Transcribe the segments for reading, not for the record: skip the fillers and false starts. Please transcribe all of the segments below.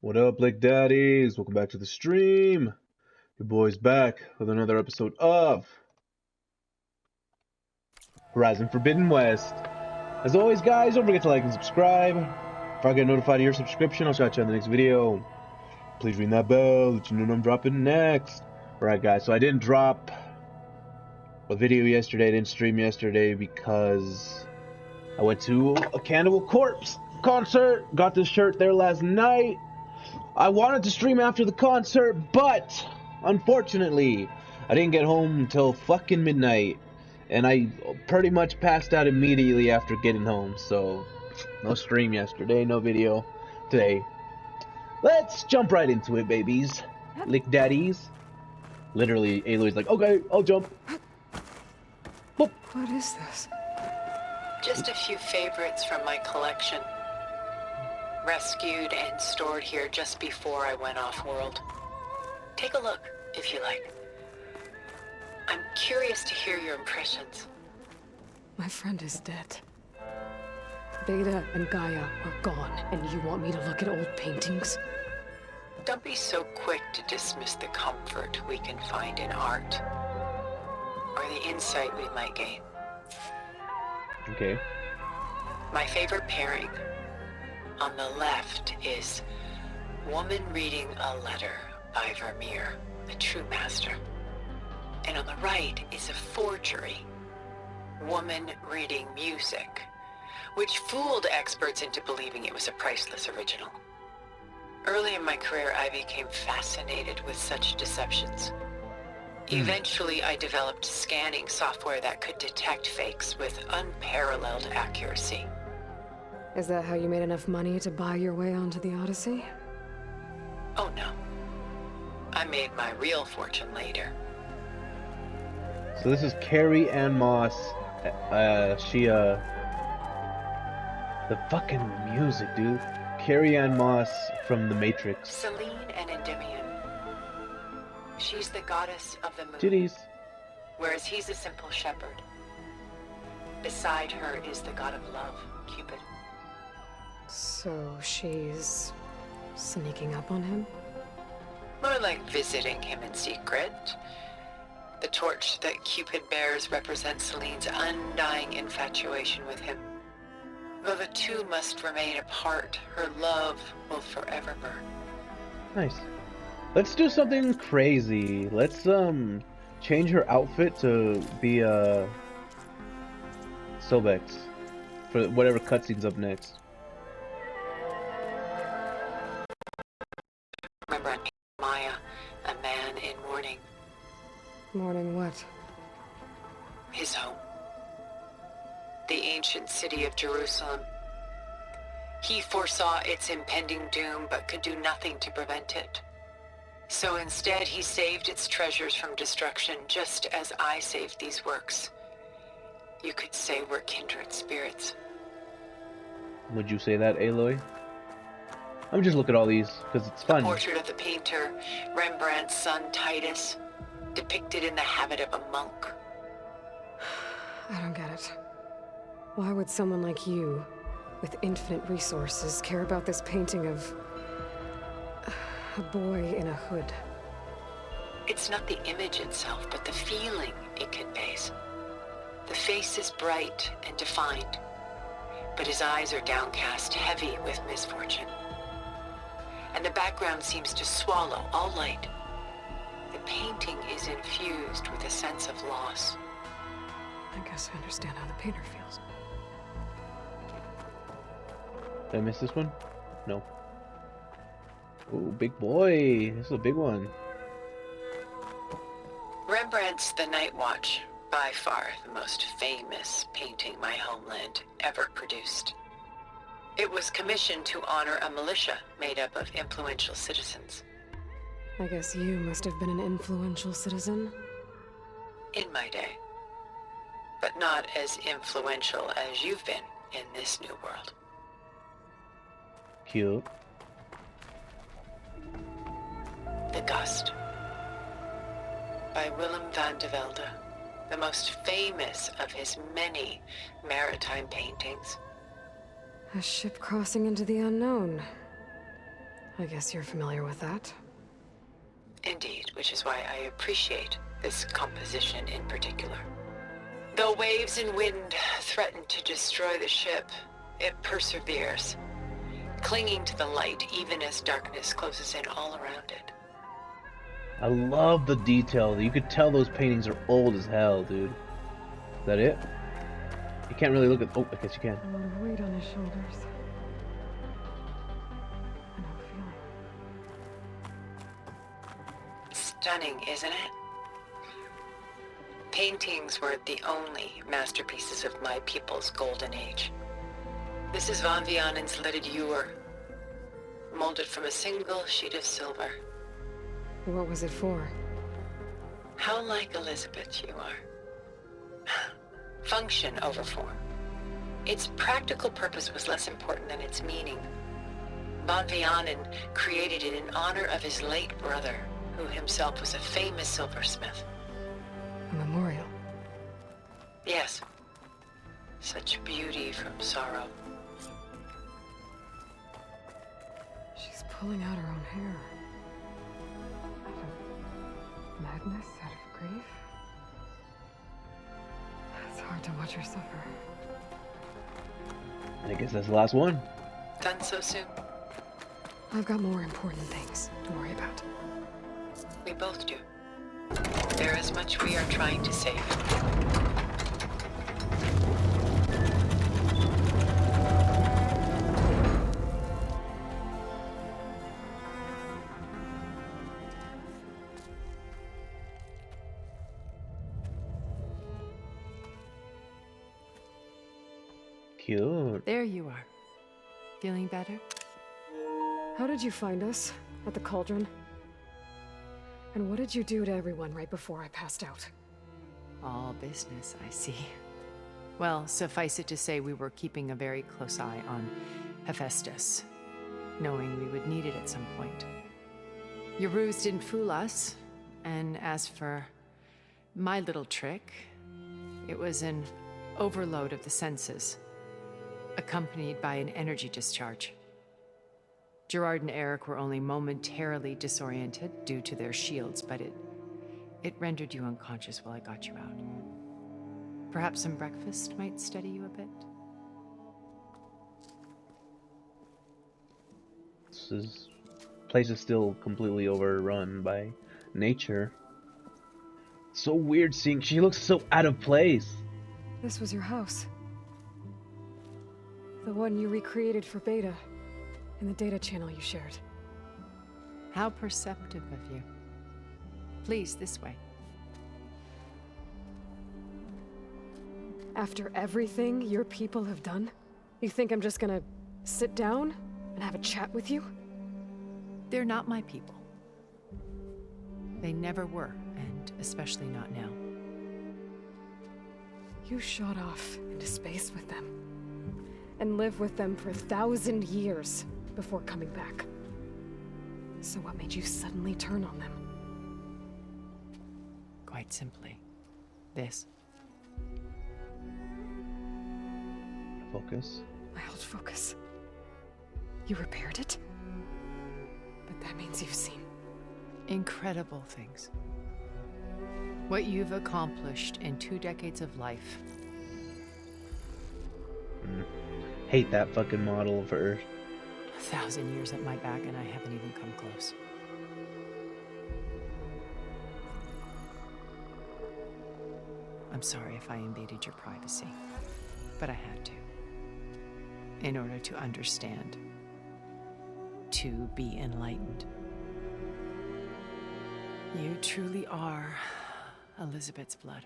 What up, Lake Daddies? Welcome back to the stream. Your boy's back with another episode of Horizon Forbidden West. As always, guys, don't forget to like and subscribe. If I get notified of your subscription, I'll shout you in the next video. Please ring that bell, let you know when I'm dropping next. Alright, guys, so I didn't drop a video yesterday, I didn't stream yesterday because I went to a Cannibal Corpse concert, got this shirt there last night. I wanted to stream after the concert, but unfortunately, I didn't get home until fucking midnight, and I pretty much passed out immediately after getting home, so no stream yesterday, no video today. Let's jump right into it, babies. Lick daddies. Literally, Aloy's like, okay, I'll jump. Boop. What is this? Just a few favorites from my collection. Rescued and stored here just before I went off-world. Take a look, if you like. I'm curious to hear your impressions. My friend is dead. Beta and Gaia are gone, and you want me to look at old paintings? Don't be so quick to dismiss the comfort we can find in art, or the insight we might gain. Okay. My favorite pairing on the left is Woman Reading a Letter by Vermeer, a true master. And on the right is a forgery, Woman Reading Music, which fooled experts into believing it was a priceless original. Early in my career, I became fascinated with such deceptions. Eventually, I developed scanning software that could detect fakes with unparalleled accuracy. Is that how you made enough money to buy your way onto the Odyssey? Oh no. I made my real fortune later. So this is Carrie Ann Moss. The fucking music, dude. Carrie Ann Moss from The Matrix. Selene and Endymion. She's the goddess of the moon, Titties. whereas he's a simple shepherd. Beside her is the god of love, Cupid. So she's sneaking up on him? More like visiting him in secret. The torch that Cupid bears represents Selene's undying infatuation with him. Though the two must remain apart, her love will forever burn. Nice. Let's do something crazy. Let's change her outfit to be Sobex for whatever cutscene's up next. Remember Maya, a man in mourning, Mourning what? his home. The ancient city of Jerusalem. He foresaw its impending doom, but could do nothing to prevent it. So instead, he saved its treasures from destruction, just as I saved these works. You could say we're kindred spirits. Would you say that, Aloy? I'm just look at all these because it's fun. Portrait of the painter, Rembrandt's son Titus, depicted in the habit of a monk. I don't get it. Why would someone like you, with infinite resources, care about this painting of a boy in a hood? It's not the image itself, but the feeling it conveys. The face is bright and defined, but his eyes are downcast, heavy with misfortune. And the background seems to swallow all light. The painting is infused with a sense of loss. I guess I understand how the painter feels. Did I miss this one? No. Ooh, big boy. This is a big one. Rembrandt's The Night Watch, by far the most famous painting my homeland ever produced. It was commissioned to honor a militia made up of influential citizens. I guess you must have been an influential citizen. In my day. But not as influential as you've been in this new world. Cute. The Gust, by Willem van de Velde, the most famous of his many maritime paintings. A ship crossing into the unknown. I guess you're familiar with that. Indeed, which is why I appreciate this composition in particular. Though waves and wind threaten to destroy the ship, it perseveres, clinging to the light even as darkness closes in all around it. I love the detail. You could tell those paintings are old as hell, dude. Is that it? You can't really look at... Oh, I guess you can. A lot of weight on his shoulders. I know a feeling. Stunning, isn't it? Paintings were the only masterpieces of my people's golden age. This is Von Vianen's leaded ewer, molded from a single sheet of silver. What was it for? How like Elizabeth you are. Function over form. Its practical purpose was less important than its meaning. Von Vianen created it in honor of his late brother, who himself was a famous silversmith. A memorial. Yes. Such beauty from sorrow. She's pulling out her own hair. Out of madness, out of grief. It's hard to watch her suffer. I guess that's the last one. Done so soon? I've got more important things to worry about. We both do. There is much we are trying to save. Cute. There you are. Feeling better? How did you find us? At the cauldron? And what did you do to everyone right before I passed out? All business, I see. Well, suffice it to say we were keeping a very close eye on Hephaestus, knowing we would need it at some point. Your ruse didn't fool us, and as for my little trick, it was an overload of the senses, accompanied by an energy discharge. Gerard and Eric were only momentarily disoriented due to their shields, but it rendered you unconscious while I got you out. Perhaps some breakfast might steady you a bit? This place is still completely overrun by nature. So weird seeing... She looks so out of place. This was your house. The one you recreated for Beta, in the data channel you shared. How perceptive of you. Please, this way. After everything your people have done, you think I'm just gonna sit down and have a chat with you? They're not my people. They never were, and especially not now. You shot off into space with them, and lived with them for 1,000 years before coming back. So what made you suddenly turn on them? Quite simply, this. Focus. My old focus. You repaired it? But that means you've seen. Incredible things. What you've accomplished in 2 decades of life. Hate that fucking model of Earth. 1,000 years at my back and I haven't even come close. I'm sorry if I invaded your privacy, but I had to. In order to understand. To be enlightened. You truly are Elizabeth's blood.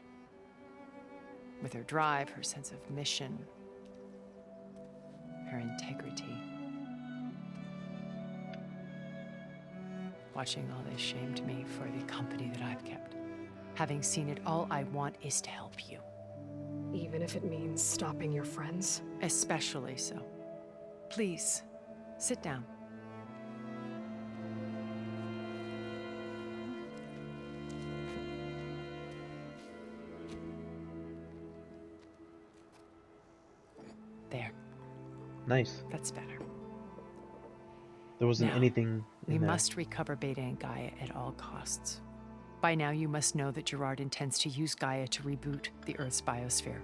With her drive, her sense of mission, her integrity. Watching all this shamed me for the company that I've kept. Having seen it, all I want is to help you. Even if it means stopping your friends? Especially so. Please, sit down. There. Nice. That's better. There wasn't Now, anything we in there. must recover Beta and Gaia at all costs. By now, you must know that Gerard intends to use Gaia to reboot the Earth's biosphere.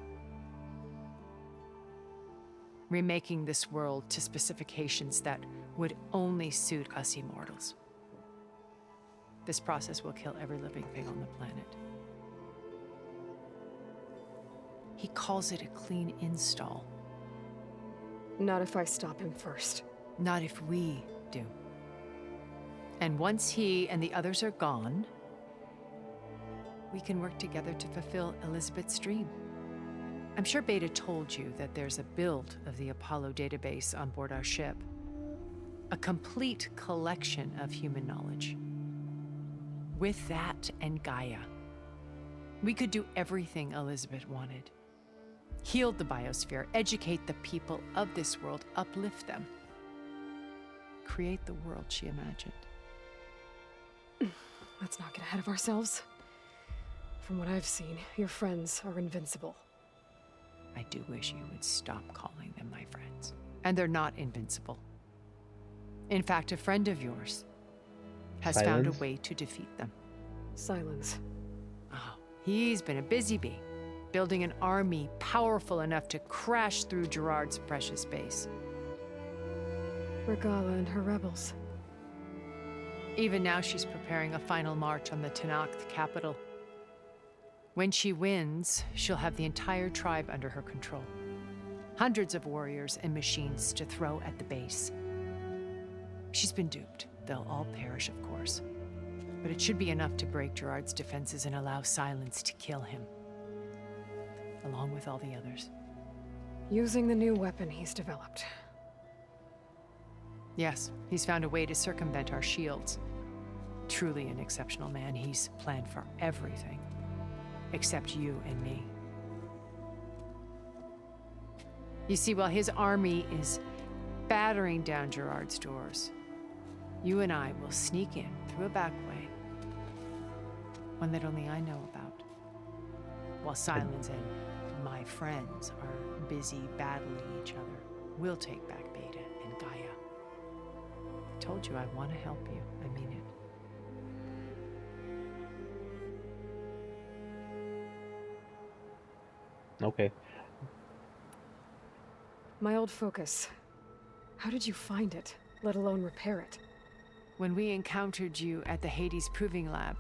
Remaking this world to specifications that would only suit us immortals. This process will kill every living thing on the planet. He calls it a clean install. Not if I stop him first. Not if we do. And once he and the others are gone, we can work together to fulfill Elizabeth's dream. I'm sure Beta told you that there's a build of the Apollo database on board our ship. A complete collection of human knowledge. With that and Gaia, we could do everything Elizabeth wanted. Heal the biosphere, educate the people of this world, uplift them. Create the world she imagined. Let's not get ahead of ourselves. From what I've seen, your friends are invincible. I do wish you would stop calling them my friends. And they're not invincible. In fact, a friend of yours has found a Silence? way to defeat them. Silence. Oh, he's been a busy bee, building an army powerful enough to crash through Gerard's precious base. Regala and her rebels. Even now, she's preparing a final march on the Tenakth capital. When she wins, she'll have the entire tribe under her control. Hundreds of warriors and machines to throw at the base. She's been duped. They'll all perish, of course. But it should be enough to break Gerard's defenses and allow Silence to kill him. Along with all the others. Using the new weapon he's developed. Yes, he's found a way to circumvent our shields. Truly an exceptional man. He's planned for everything. Except you and me. You see, while his army is battering down Gerard's doors, you and I will sneak in through a back way. One that only I know about. While Silence and my friends are busy battling each other, we'll take back Beta and Gaia. I told you I want to help you. I mean it. Okay. My old focus. How did you find it, let alone repair it? When we encountered you at the Hades Proving Lab,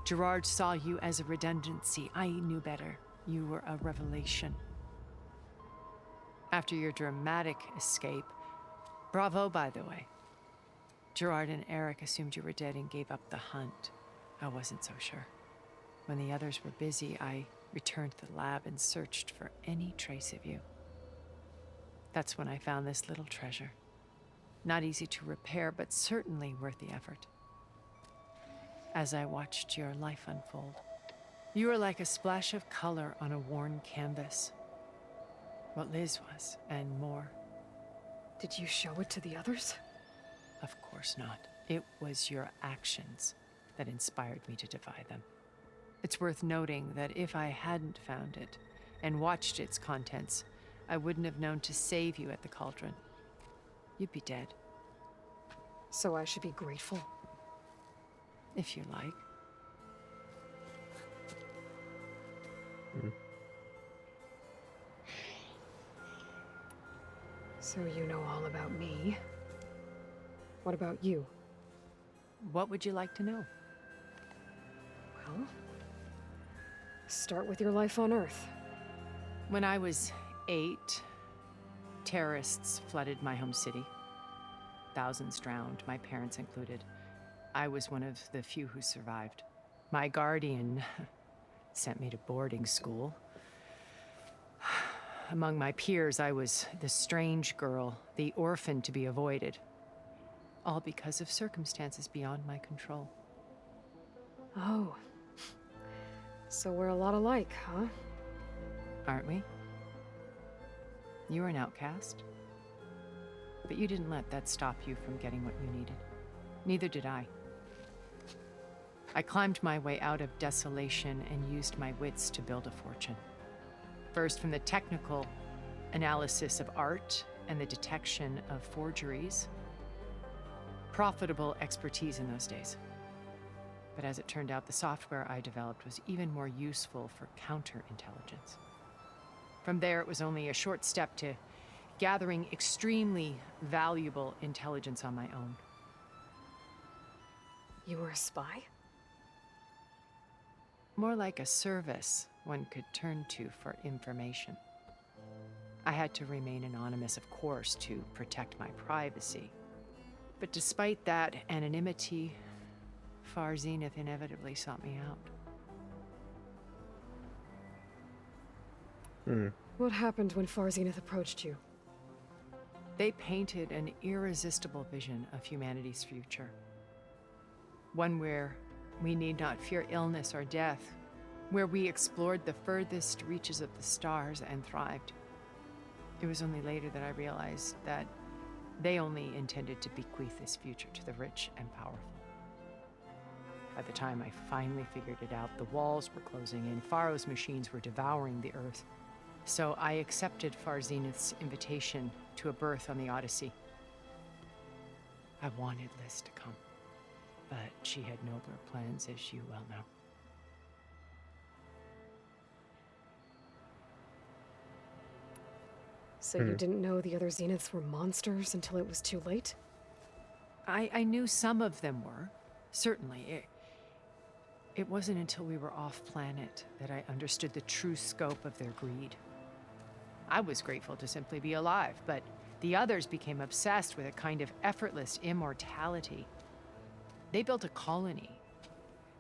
Gerard saw you as a redundancy. I knew better. You were a revelation. After your dramatic escape, bravo, by the way. Gerard and Eric assumed you were dead and gave up the hunt. I wasn't so sure. When the others were busy, I returned to the lab and searched for any trace of you. That's when I found this little treasure. Not easy to repair, but certainly worth the effort. As I watched your life unfold, you were like a splash of color on a worn canvas. What Liz was, and more. Did you show it to the others? Of course not. It was your actions that inspired me to defy them. It's worth noting that if I hadn't found it and watched its contents, I wouldn't have known to save you at the cauldron. You'd be dead, So I should be grateful. if you like. So you know all about me. What about you? What would you like to know? Well, start with your life on Earth. When I was 8, terrorists flooded my home city. Thousands drowned, my parents included. I was one of the few who survived. My guardian sent me to boarding school. Among my peers, I was the strange girl, the orphan to be avoided. All because of circumstances beyond my control. Oh. So we're a lot alike, huh? Aren't we? You were an outcast. But you didn't let that stop you from getting what you needed. Neither did I. I climbed my way out of desolation and used my wits to build a fortune. First, from the technical analysis of art and the detection of forgeries, profitable expertise in those days. But as it turned out, the software I developed was even more useful for counterintelligence. From there, it was only a short step to gathering extremely valuable intelligence on my own. You were a spy? More like a service one could turn to for information. I had to remain anonymous, of course, to protect my privacy. But despite that anonymity, Far Zenith inevitably sought me out. What happened when Far Zenith approached you? They painted an irresistible vision of humanity's future. One where we need not fear illness or death, where we explored the furthest reaches of the stars and thrived. It was only later that I realized that they only intended to bequeath this future to the rich and powerful. By the time I finally figured it out, the walls were closing in, Pharaoh's machines were devouring the Earth. So I accepted Far Zenith's invitation to a berth on the Odyssey. I wanted Liz to come, but she had nobler plans, as you well know. So you didn't know the other Zeniths were monsters until it was too late? I knew some of them were, certainly. It wasn't until we were off-planet that I understood the true scope of their greed. I was grateful to simply be alive, but the others became obsessed with a kind of effortless immortality. They built a colony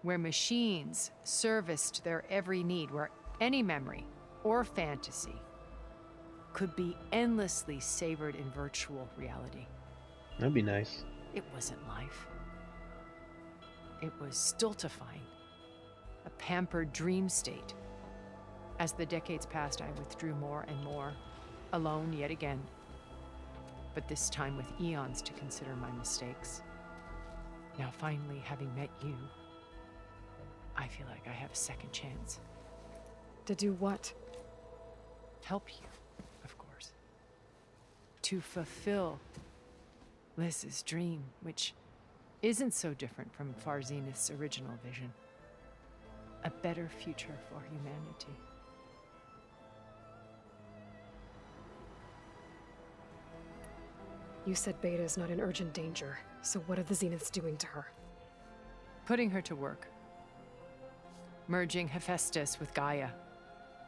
where machines serviced their every need, where any memory or fantasy could be endlessly savored in virtual reality. That'd be nice. It wasn't life. It was stultifying, a pampered dream state. As the decades passed, I withdrew more and more, alone yet again, but this time with eons to consider my mistakes. Now finally, having met you, I feel like I have a second chance. To do what? Help you, of course. To fulfill Liz's dream, which isn't so different from Far Zenith's original vision. A better future for humanity. You said Beta is not in urgent danger, so what are the Zeniths doing to her? Putting her to work. Merging Hephaestus with Gaia.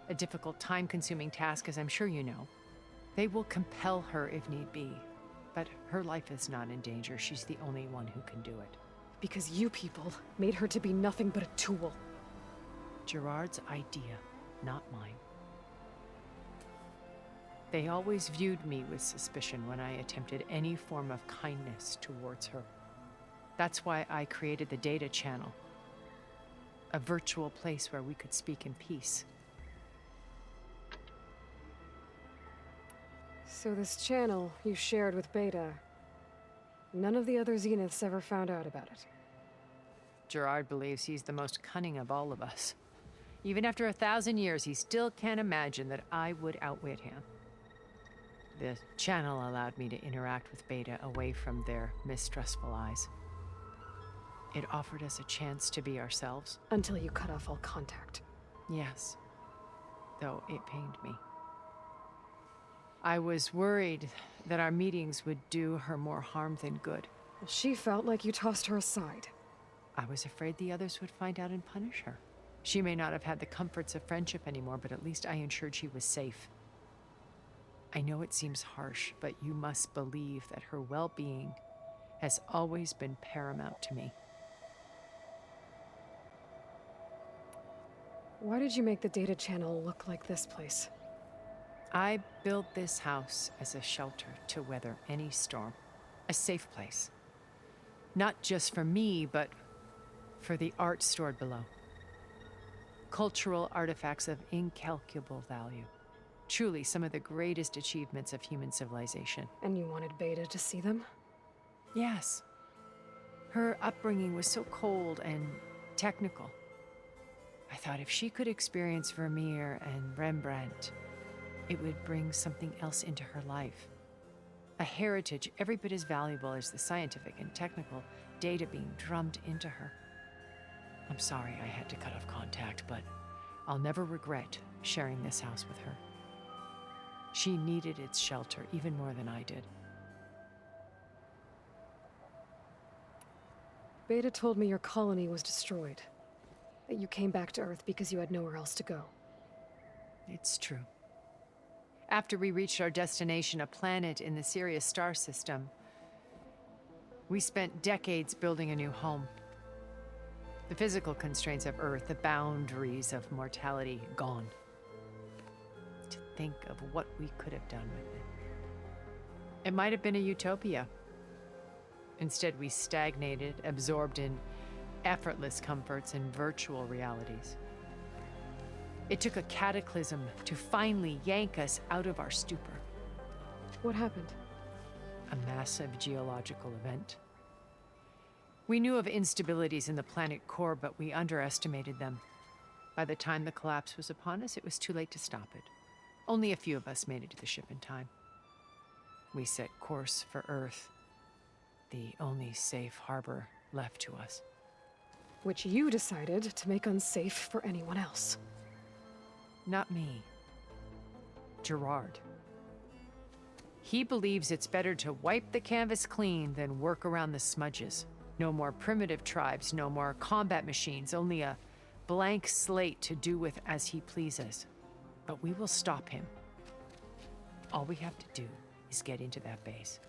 A difficult, time-consuming task, as I'm sure you know. They will compel her if need be, but her life is not in danger. She's the only one who can do it. Because you people made her to be nothing but a tool. Gerard's idea, not mine. They always viewed me with suspicion when I attempted any form of kindness towards her. That's why I created the data channel, a virtual place where we could speak in peace. So this channel you shared with Beta, none of the other Zeniths ever found out about it. Gerard believes he's the most cunning of all of us. Even after 1,000 years, he still can't imagine that I would outwit him. The channel allowed me to interact with Beta away from their mistrustful eyes. It offered us a chance to be ourselves. Until you cut off all contact. Yes, though it pained me. I was worried that our meetings would do her more harm than good. She felt like you tossed her aside. I was afraid the others would find out and punish her. She may not have had the comforts of friendship anymore, but at least I ensured she was safe. I know it seems harsh, but you must believe that her well-being has always been paramount to me. Why did you make the data channel look like this place? I built this house as a shelter to weather any storm. A safe place. Not just for me, but for the art stored below. Cultural artifacts of incalculable value. Truly some of the greatest achievements of human civilization. And you wanted Beta to see them? Yes. Her upbringing was so cold and technical. I thought if she could experience Vermeer and Rembrandt, it would bring something else into her life. A heritage every bit as valuable as the scientific and technical data being drummed into her. I'm sorry I had to cut off contact, but I'll never regret sharing this house with her. She needed its shelter even more than I did. Beta told me your colony was destroyed. That you came back to Earth because you had nowhere else to go. It's true. After we reached our destination, a planet in the Sirius star system, we spent decades building a new home. The physical constraints of Earth, the boundaries of mortality, gone. To think of what we could have done with it. It might have been a utopia. Instead, we stagnated, absorbed in effortless comforts and virtual realities. It took a cataclysm to finally yank us out of our stupor. What happened? A massive geological event. We knew of instabilities in the planet core, but we underestimated them. By the time the collapse was upon us, it was too late to stop it. Only a few of us made it to the ship in time. We set course for Earth, the only safe harbor left to us. Which you decided to make unsafe for anyone else. Not me. Gerard. He believes it's better to wipe the canvas clean than work around the smudges. No more primitive tribes, no more combat machines, only a blank slate to do with as he pleases. But we will stop him. All we have to do is get into that base.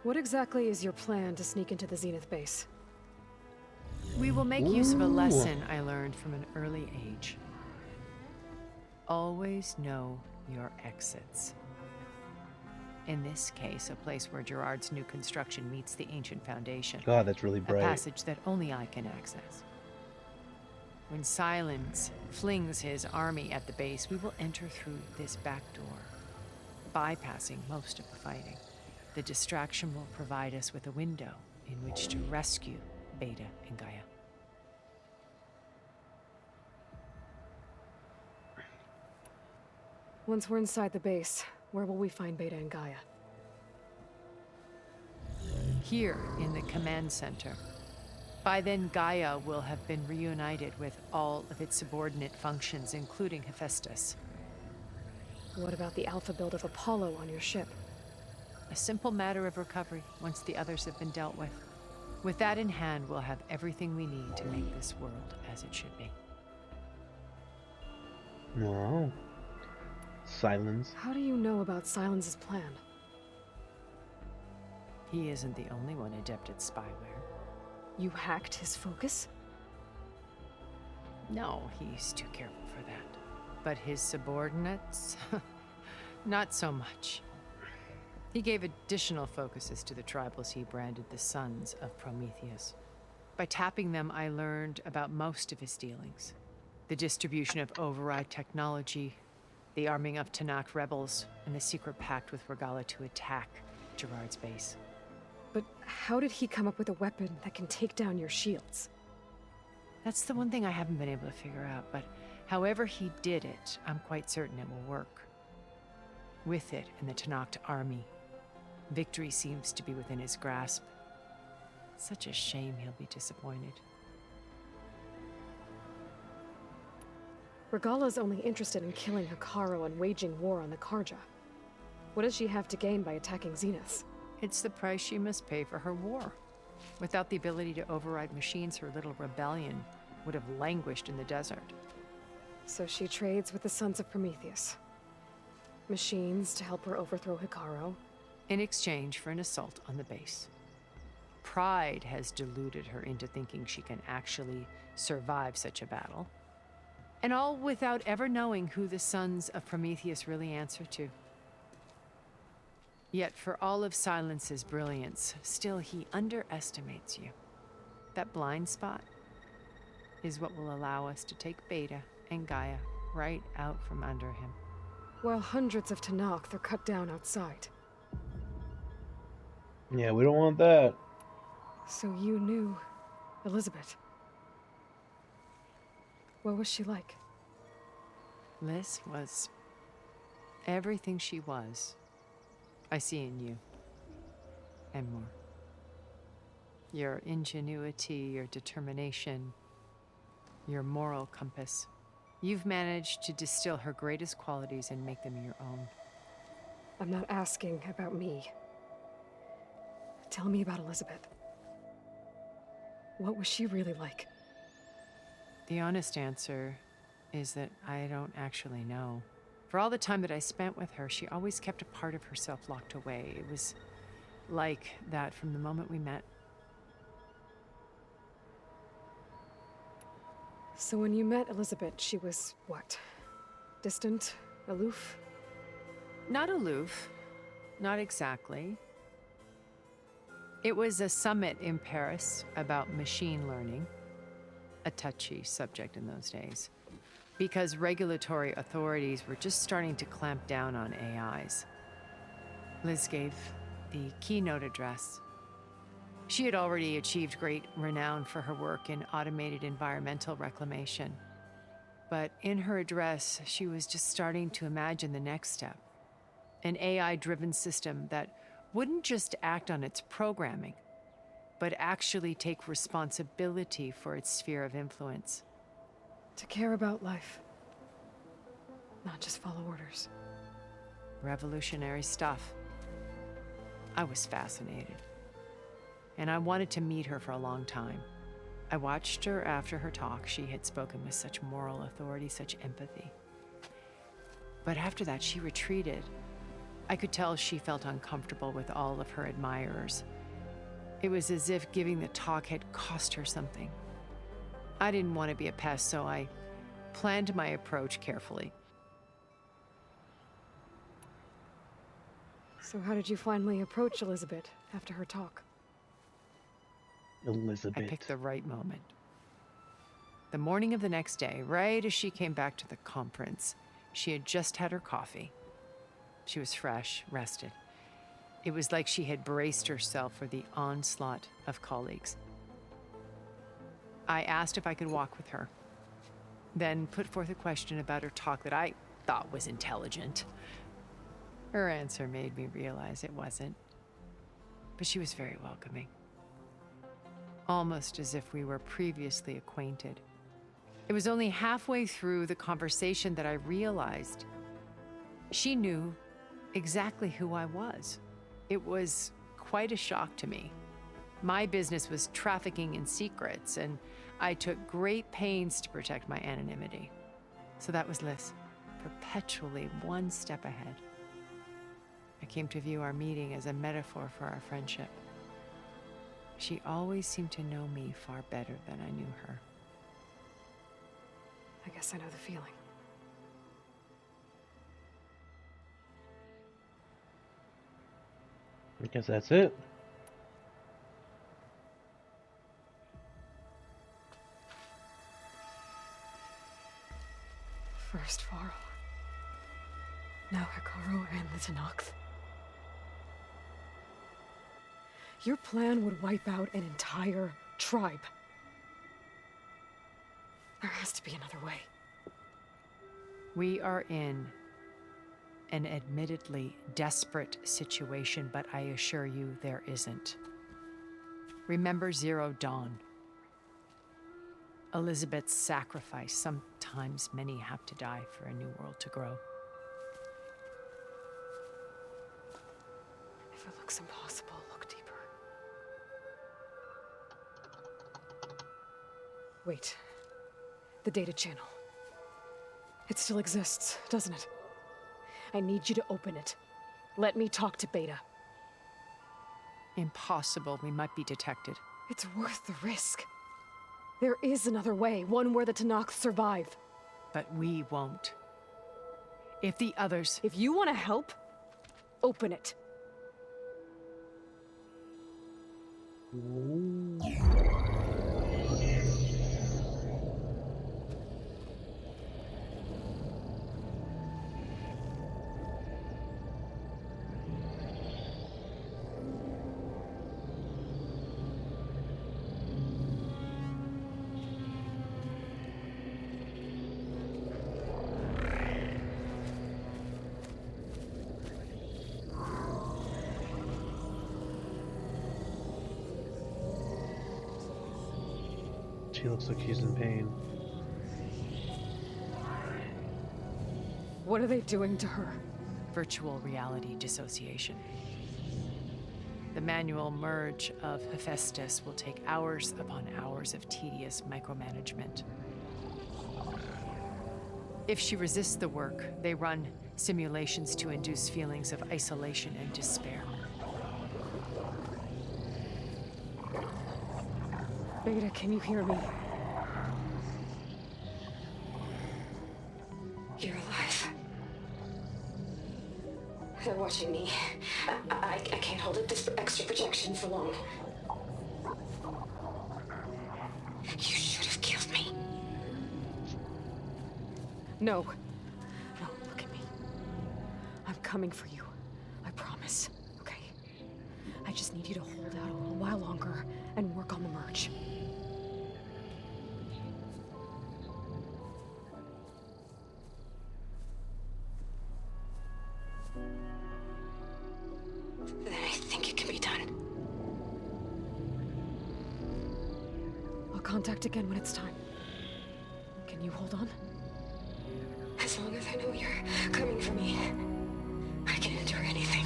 What exactly is your plan to sneak into the Zenith base? We will make use of a lesson I learned from an early age. Always know your exits. In this case, a place where Gerard's new construction meets the ancient foundation. God, that's really bright. A passage that only I can access. When Silence flings his army at the base, we will enter through this back door, bypassing most of the fighting. The distraction will provide us with a window in which to rescue Beta and Gaia. Once we're inside the base, where will we find Beta and Gaia? Here in the command center. By then, Gaia will have been reunited with all of its subordinate functions, including Hephaestus. What about the alpha build of Apollo on your ship? A simple matter of recovery once the others have been dealt with. With that in hand, we'll have everything we need to make this world as it should be. No. Silence. How do you know about Silence's plan? He isn't the only one adept at spyware. You hacked his focus? No, he's too careful for that. But his subordinates? Not so much. He gave additional focuses to the tribals he branded the Sons of Prometheus. By tapping them, I learned about most of his dealings. The distribution of override technology, the arming of Tanakh rebels, and the secret pact with Regalla to attack Gerard's base. But how did he come up with a weapon that can take down your shields? That's the one thing I haven't been able to figure out, but however he did it, I'm quite certain it will work. With it and the Tanakh army, victory seems to be within his grasp. Such a shame he'll be disappointed. Regalla's only interested in killing Hekarro and waging war on the Karja. What does she have to gain by attacking Zenith? It's the price she must pay for her war. Without the ability to override machines, her little rebellion would have languished in the desert. So she trades with the Sons of Prometheus. Machines to help her overthrow Hekarro. In exchange for an assault on the base. Pride has deluded her into thinking she can actually survive such a battle. And all without ever knowing who the Sons of Prometheus really answer to. Yet for all of Silence's brilliance, still he underestimates you. That blind spot is what will allow us to take Beta and Gaia right out from under him. While hundreds of Tanakh are cut down outside. Yeah, we don't want that. So you knew Elizabeth. What was she like? Liz was Everything she was, I see in you. And more. Your ingenuity, your determination, your moral compass. You've managed to distill her greatest qualities and make them your own. I'm not asking about me. Tell me about Elizabeth. What was she really like? The honest answer is that I don't actually know. For all the time that I spent with her, she always kept a part of herself locked away. It was like that from the moment we met. So when you met Elizabeth, she was what? Distant? Aloof? Not aloof. Not exactly. It was a summit in Paris about machine learning, a touchy subject in those days, because regulatory authorities were just starting to clamp down on AIs. Liz gave the keynote address. She had already achieved great renown for her work in automated environmental reclamation. But in her address, she was just starting to imagine the next step, an AI-driven system that wouldn't just act on its programming, but actually take responsibility for its sphere of influence. To care about life. Not just follow orders. Revolutionary stuff. I was fascinated. And I wanted to meet her for a long time. I watched her after her talk. She had spoken with such moral authority, such empathy. But after that, she retreated. I could tell she felt uncomfortable with all of her admirers. It was as if giving the talk had cost her something. I didn't want to be a pest, so I planned my approach carefully. So how did you finally approach Elizabeth after her talk? Elizabeth. I picked the right moment. The morning of the next day, right as she came back to the conference, she had just had her coffee. She was fresh, rested. It was like she had braced herself for the onslaught of colleagues. I asked if I could walk with her, then put forth a question about her talk that I thought was intelligent. Her answer made me realize it wasn't, but she was very welcoming. Almost as if we were previously acquainted. It was only halfway through the conversation that I realized she knew exactly who I was. It was quite a shock to me. My business was trafficking in secrets, and I took great pains to protect my anonymity. So that was Liz, perpetually one step ahead. I came to view our meeting as a metaphor for our friendship. She always seemed to know me far better than I knew her. I guess I know the feeling. I guess that's it. First Varl. Now Hekarro and the Tenakth. Your plan would wipe out an entire tribe. There has to be another way. We are in an admittedly desperate situation, but I assure you there isn't. Remember Zero Dawn. Elizabeth's sacrifice. Sometimes many have to die for a new world to grow. If it looks impossible, look deeper. Wait. The data channel. It still exists, doesn't it? I need you to open it. Let me talk to Beta. Impossible. We might be detected. It's worth the risk. There is another way, one where the Tenakth survive. But we won't. If the others... If you want to help, open it. She looks like she's in pain. What are they doing to her? Virtual reality dissociation. The manual merge of Hephaestus will take hours upon hours of tedious micromanagement. If she resists the work, they run simulations to induce feelings of isolation and despair. Beta, can you hear me? You're alive. They're watching me. I can't hold up this extra projection for long. You should have killed me. No. No, look at me. I'm coming for you. I promise. Okay? I just need you to hold out a little while longer and work on the merge. Then I think it can be done. I'll contact again when it's time. Can you hold on? As long as I know you're coming for me, I can endure anything.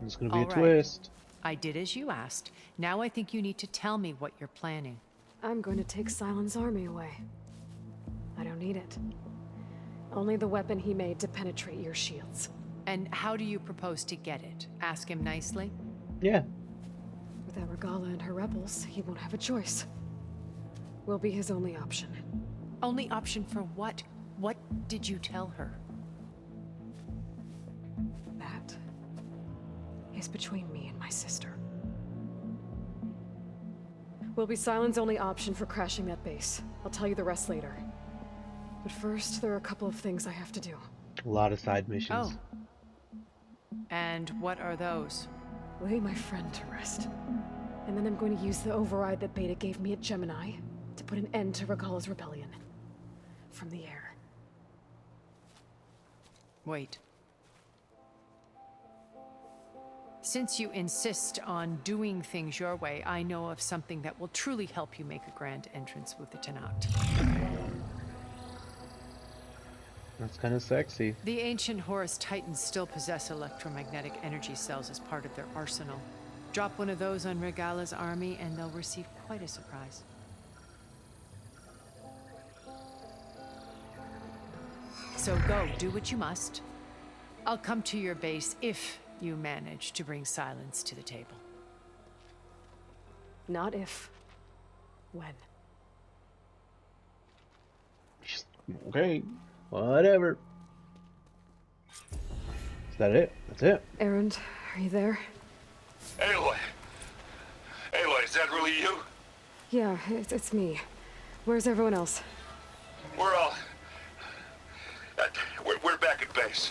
There's gonna be All a right. twist. I did as you asked. Now I think you need to tell me what you're planning. I'm going to take Sylens' army away. I don't need it. Only the weapon he made to penetrate your shields. And how do you propose to get it? Ask him nicely? Yeah. Without Regala and her rebels, he won't have a choice. We'll be his only option. Only option for what? What did you tell her? That is between me and my sister. Will be Sylens' only option for crashing that base. I'll tell you the rest later. But first, there are a couple of things I have to do. A lot of side missions. Oh. And what are those? Lay my friend to rest. And then I'm going to use the override that Beta gave me at Gemini to put an end to Regala's rebellion. From the air. Wait. Since you insist on doing things your way, I know of something that will truly help you make a grand entrance with the Tenat. That's kind of sexy. The ancient Horus Titans still possess electromagnetic energy cells as part of their arsenal. Drop one of those on Regala's army and they'll receive quite a surprise. So go, do what you must. I'll come to your base if you manage to bring Sylens to the table. Not if. When. Okay. Whatever. Is that it? That's it. Erend, are you there? Aloy! Aloy, is that really you? Yeah, it's me. Where's everyone else? We're all... we're back at base.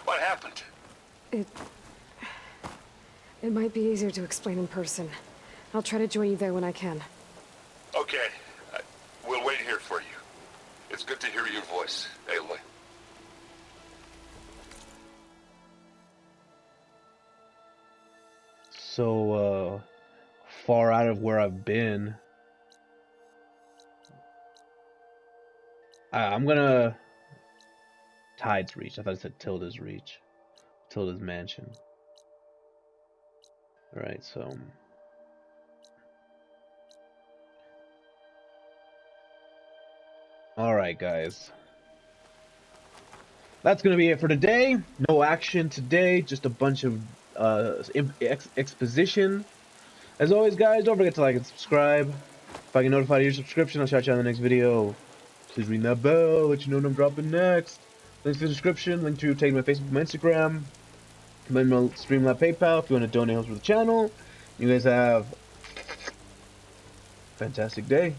What happened? It might be easier to explain in person. I'll try to join you there when I can. Okay. We'll wait here for you. It's good to hear your voice, Aloy. So, far out of where I've been. I'm gonna... Tide's Reach. I thought it said Tilda's Reach. Tilda's Mansion. Alright, so... Alright, guys. That's gonna be it for today. No action today, just a bunch of exposition. As always, guys, don't forget to like and subscribe. If I get notified of your subscription, I'll shout you out in the next video. Please ring that bell, let you know when I'm dropping next. Links in the description, link to take my Facebook, my Instagram, my Streamlab PayPal if you want to donate help for the channel. You guys have a fantastic day.